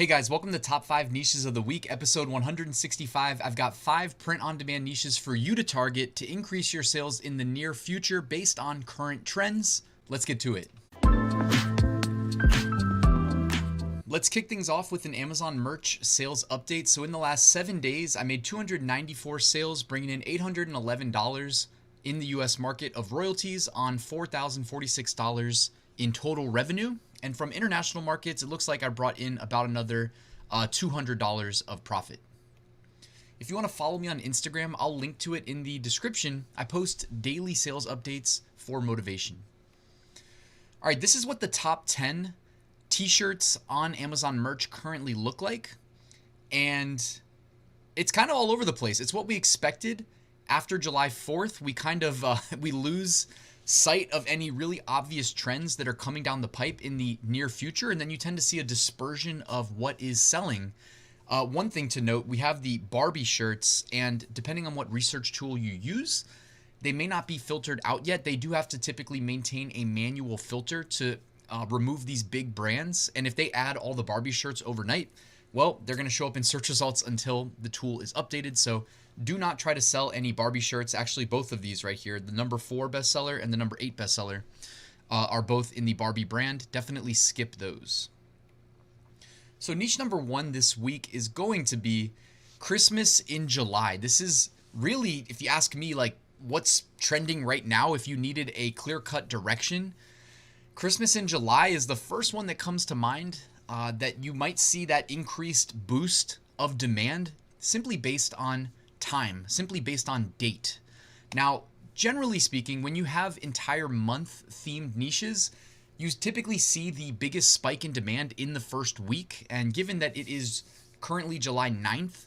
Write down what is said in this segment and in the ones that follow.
Hey guys, welcome to Top 5 Niches of the Week, episode 165. I've got 5 print-on-demand niches for you to target to increase your sales in the near future based on current trends. Let's get to it. Let's kick things off with an Amazon merch sales update. So in the last 7 days, I made 294 sales, bringing in $811 in the US market of royalties on $4,046 in total revenue. And from international markets, it looks like I brought in about another $200 of profit. If you want to follow me on Instagram, I'll link to it in the description. I post daily sales updates for motivation. All right, this is what the top 10 t-shirts on Amazon merch currently look like. And it's kind of all over the place. It's what we expected. After July 4th, we kind of we lose sight of any really obvious trends that are coming down the pipe in the near future, and then you tend to see a dispersion of what is selling. One thing to note, we have the Barbie shirts, and depending on what research tool you use, they may not be filtered out yet. They do have to typically maintain a manual filter to remove these big brands, and if they add all the Barbie shirts overnight, well, they're going to show up in search results until the tool is updated. So do not try to sell any Barbie shirts. Actually, both of these right here, the number 4 bestseller and the number 8 bestseller, are both in the Barbie brand. Definitely skip those. So niche number 1 this week is going to be Christmas in July. This is really, if you ask me, like what's trending right now, if you needed a clear-cut direction, Christmas in July is the first one that comes to mind. That you might see that increased boost of demand simply based on time, simply based on date. Now, generally speaking, when you have entire month themed niches, you typically see the biggest spike in demand in the first week. And given that it is currently July 9th,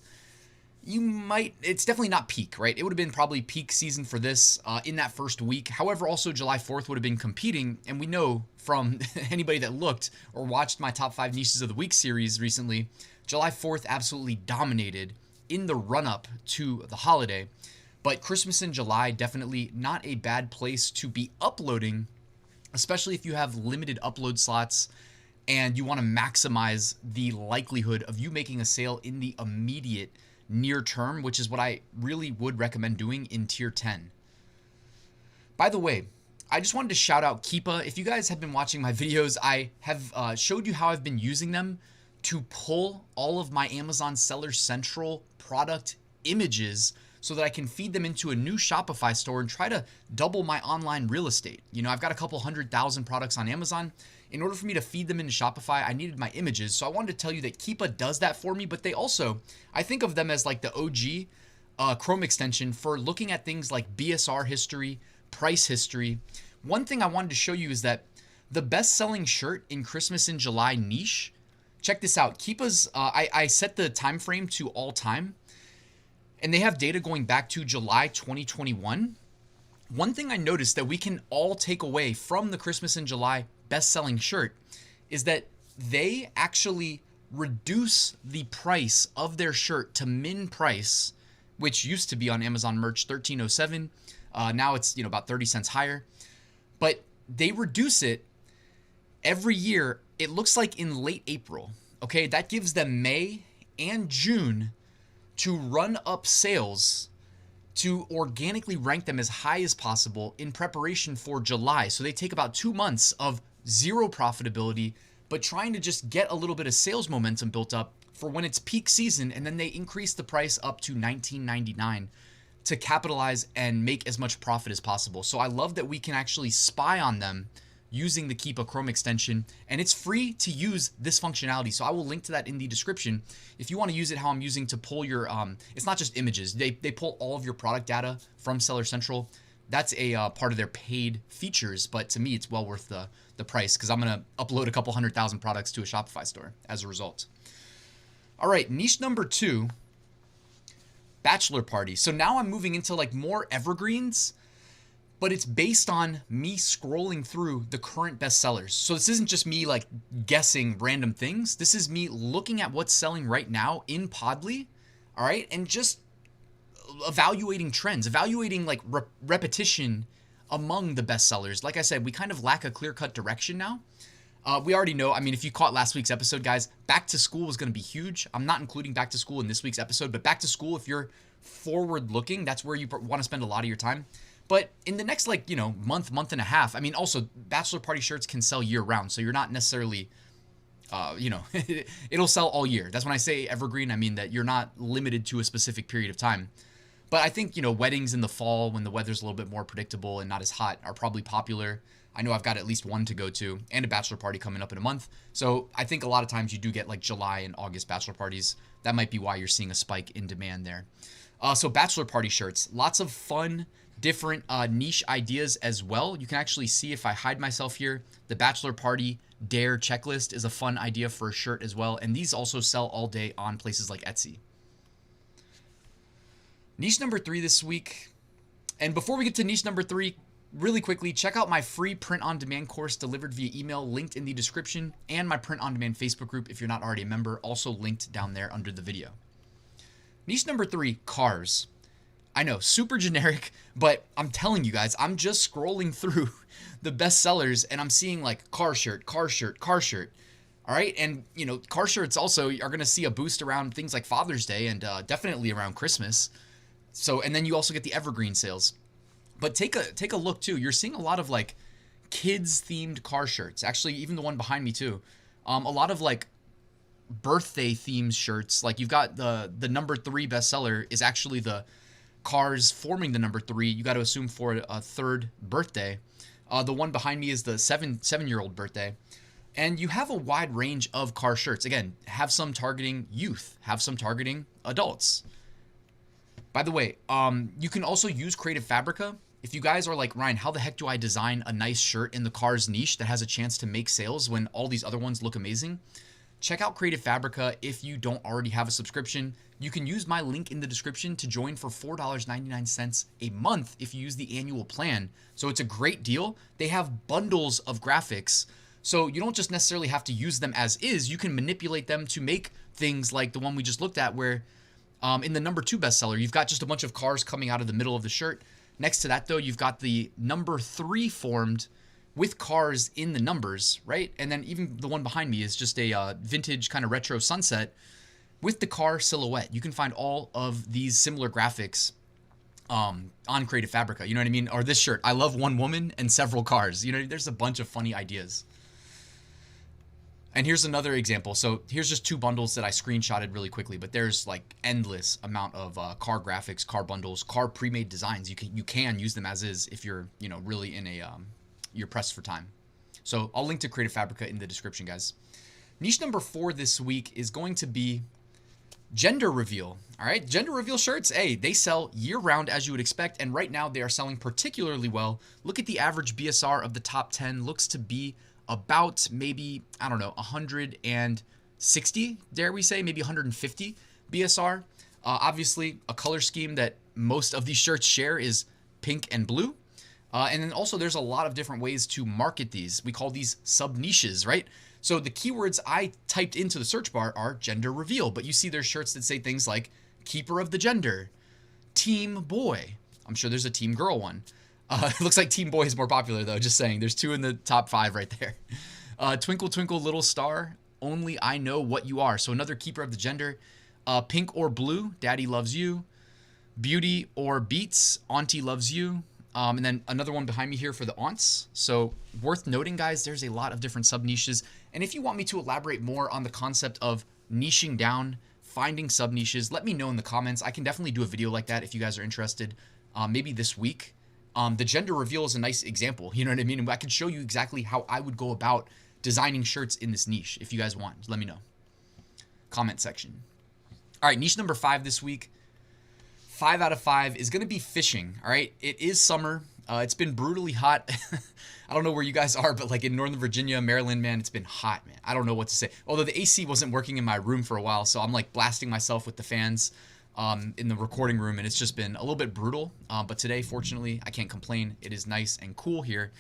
it's definitely not peak, right? It would have been probably peak season for this in that first week. However, also July 4th would have been competing. And we know from anybody that looked or watched my Top 5 Niches of the Week series recently, July 4th absolutely dominated in the run-up to the holiday. But Christmas in July, definitely not a bad place to be uploading, especially if you have limited upload slots and you want to maximize the likelihood of you making a sale in the immediate near term, which is what I really would recommend doing in tier 10. By the way, I just wanted to shout out Keepa. If you guys have been watching my videos, I have showed you how I've been using them to pull all of my Amazon Seller Central product images so that I can feed them into a new Shopify store and try to double my online real estate. You know, I've got a couple 100,000 products on Amazon. In order for me to feed them into Shopify, I needed my images. So I wanted to tell you that Keepa does that for me, but they also, I think of them as like the OG Chrome extension for looking at things like BSR history, price history. One thing I wanted to show you is that the best-selling shirt in Christmas in July niche, check this out. Keepa's, I set the time frame to all time, and they have data going back to July 2021. One thing I noticed that we can all take away from the Christmas in July best-selling shirt is that they actually reduce the price of their shirt to min price, which used to be on Amazon merch $13.07. Now it's about 30 cents higher, but they reduce it every year. It looks like in late April. Okay, that gives them May and June to run up sales to organically rank them as high as possible in preparation for July. So they take about 2 months of zero profitability, but trying to just get a little bit of sales momentum built up for when it's peak season, and then they increase the price up to $19.99 to capitalize and make as much profit as possible. So I love that we can actually spy on them using the Keepa Chrome extension, and it's free to use this functionality. So I will link to that in the description. If you want to use it how I'm using to pull your, it's not just images. They pull all of your product data from Seller Central. That's a part of their paid features, but to me, it's well worth the price because I'm going to upload a couple 100,000 products to a Shopify store as a result. All right, niche number 2, Bachelor Party. So now I'm moving into like more evergreens, but it's based on me scrolling through the current bestsellers. So this isn't just me like guessing random things. This is me looking at what's selling right now in Podly, all right, and just evaluating trends, evaluating like repetition among the bestsellers. Like I said, we kind of lack a clear-cut direction now. We already know, I mean, if you caught last week's episode, guys, back to school was going to be huge. I'm not including back to school in this week's episode, but back to school, if you're forward looking, that's where you want to spend a lot of your time. But in the next, like, month and a half, I mean, also bachelor party shirts can sell year round. So you're not necessarily, it'll sell all year. That's when I say evergreen, I mean that you're not limited to a specific period of time. But I think, weddings in the fall when the weather's a little bit more predictable and not as hot are probably popular. I know I've got at least one to go to and a bachelor party coming up in a month. So I think a lot of times you do get like July and August bachelor parties. That might be why you're seeing a spike in demand there. So bachelor party shirts, lots of fun, different niche ideas as well. You can actually see if I hide myself here, the bachelor party dare checklist is a fun idea for a shirt as well. And these also sell all day on places like Etsy. Niche number 3 this week. And before we get to niche number 3, really quickly, check out my free print-on-demand course delivered via email, linked in the description, and my print-on-demand Facebook group if you're not already a member, also linked down there under the video. Niche number 3, cars. I know, super generic, but I'm telling you guys, I'm just scrolling through the best sellers and I'm seeing like car shirt, car shirt, car shirt. All right. And, car shirts also are going to see a boost around things like Father's Day and definitely around Christmas. So, and then you also get the evergreen sales. But take a look too. You're seeing a lot of like kids themed car shirts. Actually, even the one behind me too. A lot of like birthday themed shirts. Like you've got the number 3 bestseller is actually the cars forming the number 3. You got to assume for a third birthday. The one behind me is the 7-year-old birthday. And you have a wide range of car shirts. Again, have some targeting youth, have some targeting adults. By the way, you can also use Creative Fabrica. If you guys are like, Ryan, how the heck do I design a nice shirt in the cars niche that has a chance to make sales when all these other ones look amazing? Check out Creative Fabrica if you don't already have a subscription. You can use my link in the description to join for $4.99 a month if you use the annual plan. So it's a great deal. They have bundles of graphics. So you don't just necessarily have to use them as is. You can manipulate them to make things like the one we just looked at where in the number 2 bestseller, you've got just a bunch of cars coming out of the middle of the shirt. Next to that, though, you've got the number 3 formed with cars in the numbers, right? And then even the one behind me is just a vintage kind of retro sunset with the car silhouette. You can find all of these similar graphics on Creative Fabrica. You know what I mean? Or this shirt, I love one woman and several cars. There's a bunch of funny ideas. And here's another example. So here's just 2 bundles that I screenshotted really quickly, but there's like endless amount of car graphics, car bundles, car pre-made designs. You can use them as is if you're, really in you're pressed for time. So I'll link to Creative Fabrica in the description, guys. Niche number 4 this week is going to be gender reveal. All right. Gender reveal shirts. Hey, they sell year round as you would expect. And right now they are selling particularly well. Look at the average BSR of the top 10 looks to be about maybe, 160, dare we say, maybe 150 BSR. Obviously, a color scheme that most of these shirts share is pink and blue. And then also there's a lot of different ways to market these. We call these sub niches, right? So the keywords I typed into the search bar are gender reveal, but you see there's shirts that say things like keeper of the gender, team boy. I'm sure there's a team girl one. It looks like Team Boy is more popular, though. Just saying. There's 2 in the top 5 right there. Twinkle, twinkle, little star. Only I know what you are. So another keeper of the gender. Pink or blue. Daddy loves you. Beauty or beats. Auntie loves you. And then another one behind me here for the aunts. So worth noting, guys, there's a lot of different sub-niches. And if you want me to elaborate more on the concept of niching down, finding sub-niches, let me know in the comments. I can definitely do a video like that if you guys are interested. Maybe this week. The gender reveal is a nice example. You know what I mean? And I can show you exactly how I would go about designing shirts in this niche. If you guys want, let me know. Comment section. All right, niche number 5 this week. 5 out of 5 is going to be fishing. All right, it is summer. It's been brutally hot. I don't know where you guys are, but like in Northern Virginia, Maryland, man, it's been hot, man. I don't know what to say. Although the AC wasn't working in my room for a while, so I'm like blasting myself with the fans in the recording room, and it's just been a little bit brutal. But today, fortunately, I can't complain. It is nice and cool here.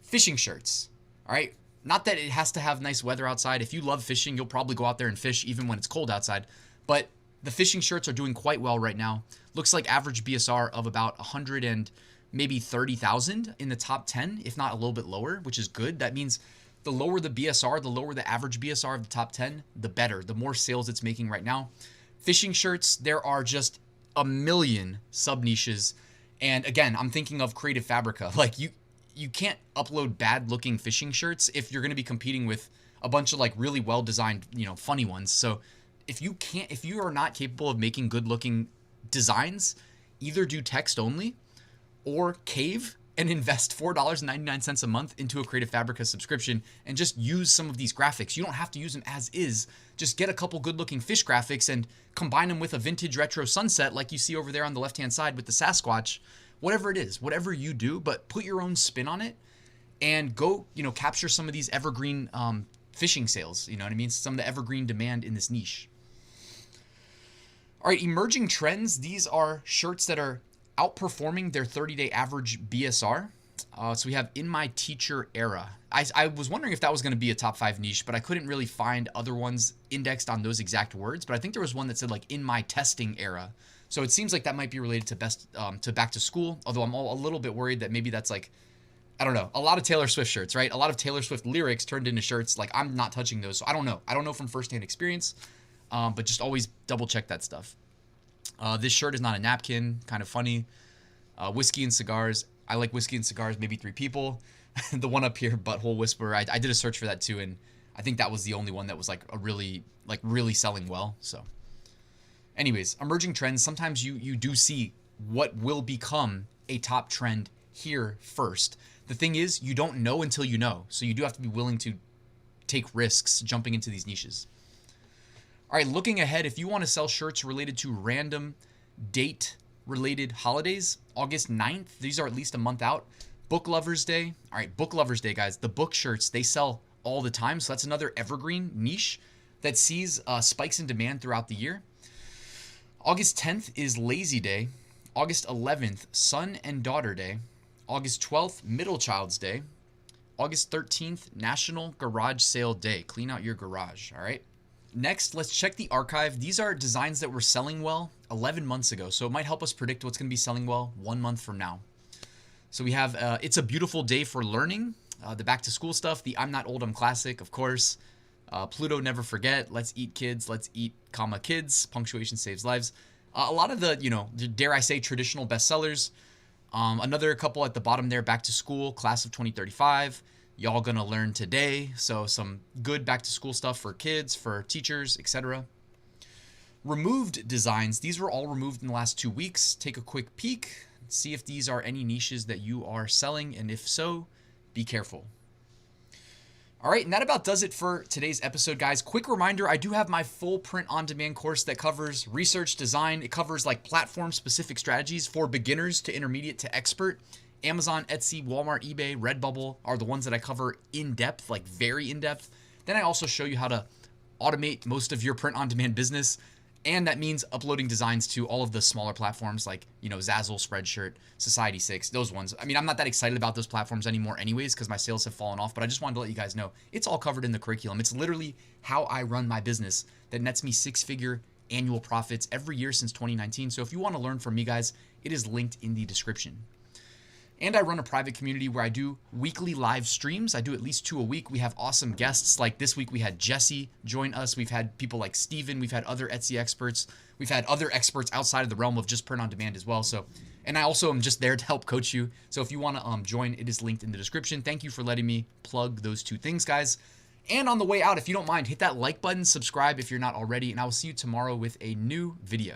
Fishing shirts. All right. Not that it has to have nice weather outside. If you love fishing, you'll probably go out there and fish even when it's cold outside. But the fishing shirts are doing quite well right now. Looks like average BSR of about 100 and maybe 30,000 in the top 10, if not a little bit lower, which is good. That means The lower the BSR, the lower the average BSR of the top 10, the better, the more sales it's making right now. Fishing shirts, there are just a million sub niches. And again, I'm thinking of Creative Fabrica. Like you can't upload bad looking fishing shirts if you're going to be competing with a bunch of like really well designed, funny ones. So if you are not capable of making good looking designs, either do text only or cave and invest $4.99 a month into a Creative Fabrica subscription and just use some of these graphics. You don't have to use them as is. Just get a couple good looking fish graphics and combine them with a vintage retro sunset like you see over there on the left hand side with the Sasquatch. Whatever it is, whatever you do, but put your own spin on it and go, capture some of these evergreen fishing sales. You know what I mean? Some of the evergreen demand in this niche. All right, emerging trends. These are shirts that are outperforming their 30-day average BSR. So we have In My Teacher Era. I was wondering if that was going to be a top 5 niche, but I couldn't really find other ones indexed on those exact words. But I think there was one that said like In My Testing Era. So it seems like that might be related to back to school. Although I'm a little bit worried that maybe that's like, I don't know, a lot of Taylor Swift shirts, right? A lot of Taylor Swift lyrics turned into shirts. Like I'm not touching those. So I don't know. I don't know from firsthand experience, but just always double check that stuff. This shirt is not a napkin. Kind of funny. Whiskey and cigars. I like whiskey and cigars, maybe 3 people. The one up here, Butthole Whisperer. I did a search for that too, and I think that was the only one that was like really selling well. So anyways, emerging trends. Sometimes you do see what will become a top trend here first. The thing is, you don't know until you know. So you do have to be willing to take risks jumping into these niches. All right, looking ahead, if you want to sell shirts related to random date related holidays, August 9th, these are at least a month out. Book Lovers Day. All right, Book Lovers Day, guys. The book shirts, they sell all the time. So that's another evergreen niche that sees spikes in demand throughout the year. August 10th is Lazy Day. August 11th, Son and Daughter Day. August 12th, Middle Child's Day. August 13th, National Garage Sale Day. Clean out your garage, all right? Next, let's check the archive. These are designs that were selling well 11 months ago, so it might help us predict what's going to be selling well 1 month from now. So we have It's a Beautiful Day for Learning, the back to school stuff, the I'm Not Old, I'm Classic, of course. Pluto Never Forget, Let's Eat Kids, Let's Eat, Kids, Punctuation Saves Lives. A lot of the, dare I say, traditional bestsellers. Another couple at the bottom there, Back to School, Class of 2035. Y'all Gonna Learn Today. So some good back to school stuff for kids, for teachers, etc. Removed designs. These were all removed in the last 2 weeks. Take a quick peek. See if these are any niches that you are selling. And if so, be careful. All right, and that about does it for today's episode, guys. Quick reminder, I do have my full print-on-demand course that covers research, design. It covers like platform-specific strategies for beginners to intermediate to expert. Amazon, Etsy, Walmart, eBay, Redbubble are the ones that I cover in depth, like very in depth. Then I also show you how to automate most of your print-on-demand business. And that means uploading designs to all of the smaller platforms like, Zazzle, Spreadshirt, Society6, those ones. I mean, I'm not that excited about those platforms anymore anyways because my sales have fallen off, but I just wanted to let you guys know it's all covered in the curriculum. It's literally how I run my business that nets me 6-figure annual profits every year since 2019. So if you want to learn from me, guys, it is linked in the description. And I run a private community where I do weekly live streams. I do at least 2 a week. We have awesome guests. Like this week, we had Jesse join us. We've had people like Steven. We've had other Etsy experts. We've had other experts outside of the realm of just print on demand as well. So, and I also am just there to help coach you. So if you want to join, it is linked in the description. Thank you for letting me plug those 2 things, guys. And on the way out, if you don't mind, hit that like button, subscribe if you're not already, and I will see you tomorrow with a new video.